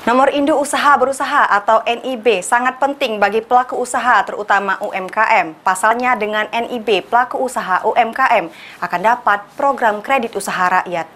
Nomor induk usaha berusaha atau NIB sangat penting bagi pelaku usaha terutama UMKM. Pasalnya dengan NIB, pelaku usaha UMKM akan dapat program kredit usaha rakyat.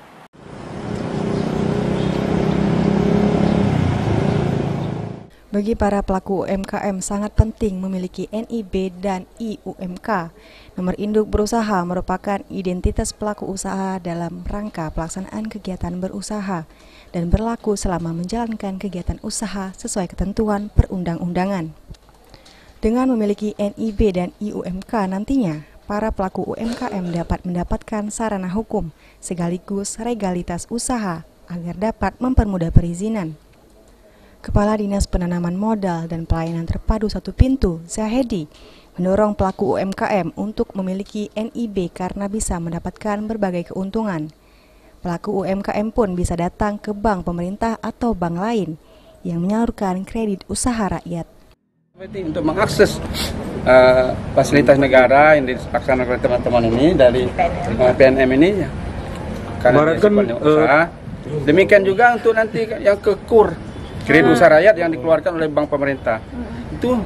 Bagi para pelaku UMKM sangat penting memiliki NIB dan IUMK. Nomor induk berusaha merupakan identitas pelaku usaha dalam rangka pelaksanaan kegiatan berusaha dan berlaku selama menjalankan kegiatan usaha sesuai ketentuan perundang-undangan. Dengan memiliki NIB dan IUMK nantinya, para pelaku UMKM dapat mendapatkan sarana hukum sekaligus legalitas usaha agar dapat mempermudah perizinan. Kepala Dinas Penanaman Modal dan Pelayanan Terpadu Satu Pintu, Zahedi, mendorong pelaku UMKM untuk memiliki NIB karena bisa mendapatkan berbagai keuntungan. Pelaku UMKM pun bisa datang ke bank pemerintah atau bank lain yang menyalurkan kredit usaha rakyat. Untuk mengakses fasilitas negara yang dilaksanakan oleh teman-teman ini dari PNM ini, karena usaha. Demikian juga untuk nanti yang ke KUR, kredit usaha rakyat yang dikeluarkan oleh bank pemerintah. Itu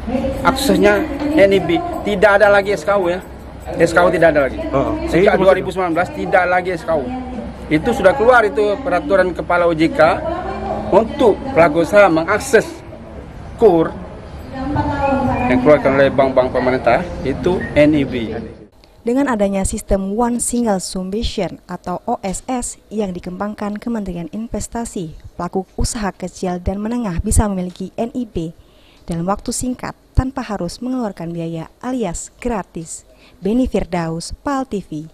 aksesnya NIB, tidak ada lagi SKU ya. SKU tidak ada lagi. Sejak 2019 tidak lagi SKU. Itu sudah keluar itu peraturan Kepala OJK untuk pelaku usaha mengakses KUR yang dikeluarkan oleh bank-bank pemerintah itu NIB. Dengan adanya sistem One Single Submission atau OSS yang dikembangkan Kementerian Investasi, pelaku usaha kecil dan menengah bisa memiliki NIB dalam waktu singkat tanpa harus mengeluarkan biaya alias gratis. Beni Firdaus, PAL TV.